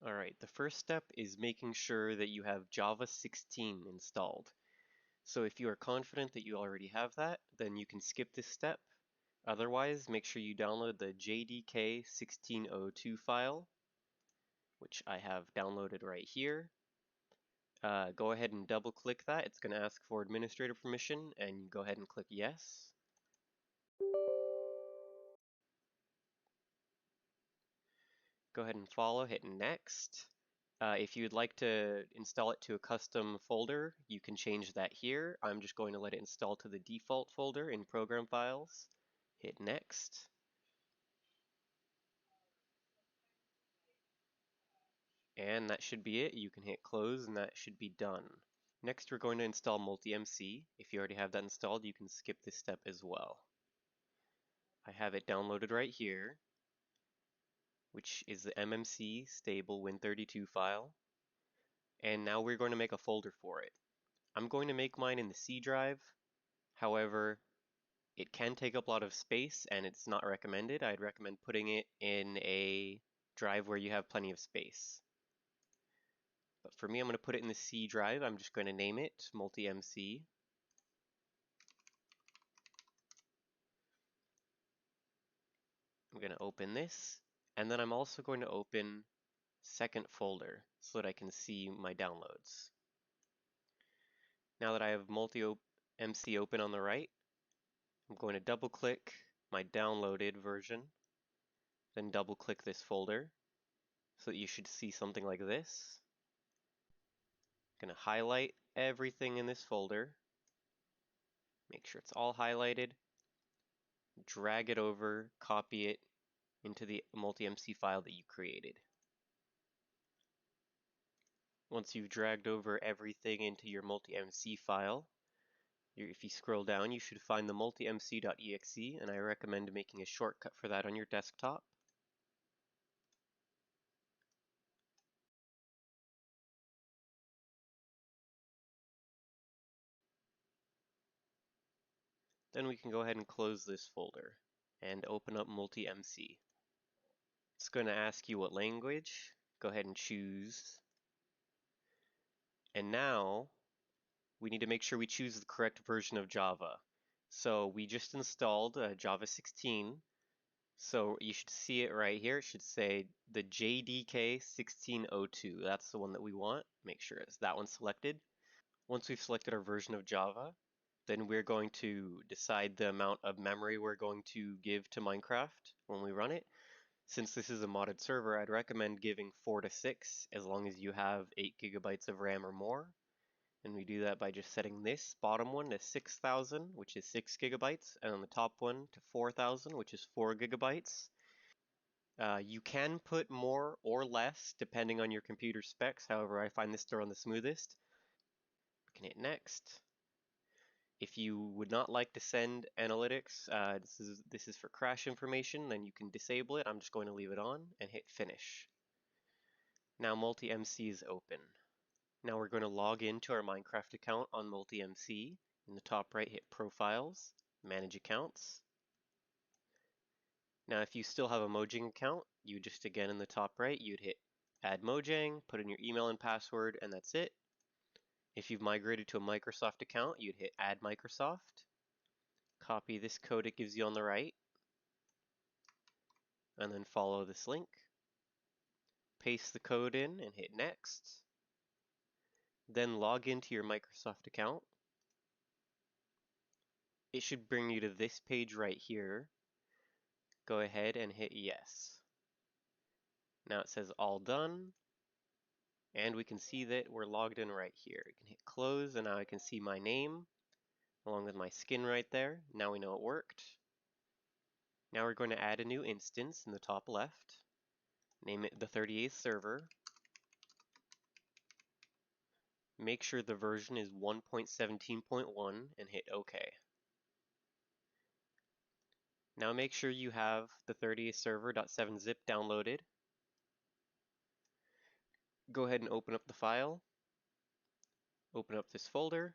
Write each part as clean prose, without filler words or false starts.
Alright, the first step is making sure that you have Java 16 installed. So if you are confident that you already have that, then you can skip this step. Otherwise, make sure you download the JDK 1602 file, which I have downloaded right here. Go ahead and double click that. It's going to ask for administrator permission, and go ahead and click yes. Go ahead and follow, hit next. If you'd like to install it to a custom folder, you can change that here. I'm just going to let it install to the default folder in program files. Hit next. And that should be it. You can hit close and that should be done. Next, we're going to install MultiMC. If you already have that installed, you can skip this step as well. I have it downloaded right here, which is the MMC stable Win32 file. And now we're going to make a folder for it. I'm going to make mine in the C drive. However, it can take up a lot of space and it's not recommended. I'd recommend putting it in a drive where you have plenty of space. But for me, I'm going to put it in the C drive. I'm just going to name it MultiMC. I'm going to open this, and then I'm also going to open second folder so that I can see my downloads. Now that I have MultiMC open on the right, I'm going to double click my downloaded version, then double click this folder so that you should see something like this. I'm going to highlight everything in this folder, make sure it's all highlighted, drag it over, copy it into the MultiMC file that you created. Once you've dragged over everything into your MultiMC file, if you scroll down, you should find the multimc.exe, and I recommend making a shortcut for that on your desktop. Then we can go ahead and close this folder and open up MultiMC. It's going to ask you what language. Go ahead and choose. And now we need to make sure we choose the correct version of Java. So we just installed Java 16. So you should see it right here. It should say the JDK 1602. That's the one that we want. Make sure it's that one selected. Once we've selected our version of Java, then we're going to decide the amount of memory we're going to give to Minecraft when we run it. Since this is a modded server, I'd recommend giving 4 to 6 as long as you have 8 gigabytes of RAM or more. And we do that by just setting this bottom one to 6,000, which is 6 gigabytes, and on the top one to 4,000, which is 4 gigabytes. You can put more or less depending on your computer specs. However, I find this to run the smoothest. We can hit next. If you would not like to send analytics, this is for crash information, then you can disable it. I'm just going to leave it on and hit finish. Now MultiMC is open. Now we're going to log into our Minecraft account on MultiMC. In the top right, hit Profiles, Manage Accounts. Now if you still have a Mojang account, you just again in the top right, you'd hit Add Mojang, put in your email and password, and that's it. If you've migrated to a Microsoft account, you'd hit Add Microsoft. Copy this code it gives you on the right, and then follow this link. Paste the code in and hit Next. Then log into your Microsoft account. It should bring you to this page right here. Go ahead and hit Yes. Now it says All Done, and we can see that we're logged in right here. You can hit Close, and now I can see my name along with my skin right there. Now we know it worked. Now we're going to add a new instance in the top left. Name it the 38th server. Make sure the version is 1.17.1 and hit OK. Now make sure you have the 38th server.7-zip downloaded. Go ahead and open up the file. Open up this folder.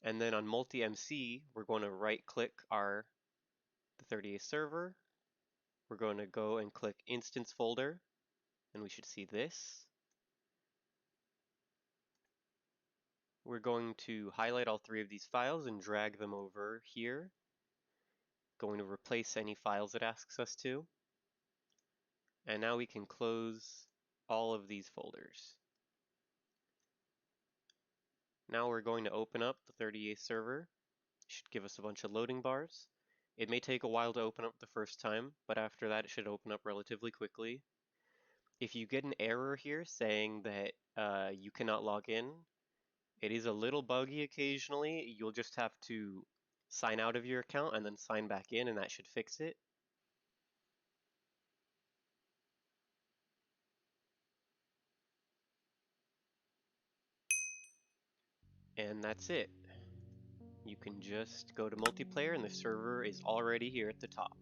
And then on MultiMC, we're going to right click the 38th server. We're going to go and click Instance Folder. and we should see this. We're going to highlight all three of these files and drag them over here. Going to replace any files it asks us to. And now we can close all of these folders. Now we're going to open up the 30A server. It should give us a bunch of loading bars. It may take a while to open up the first time, but after that it should open up relatively quickly. If you get an error here saying that you cannot log in, it is a little buggy occasionally. You'll just have to sign out of your account and then sign back in, and that should fix it. And that's it. You can just go to multiplayer and the server is already here at the top.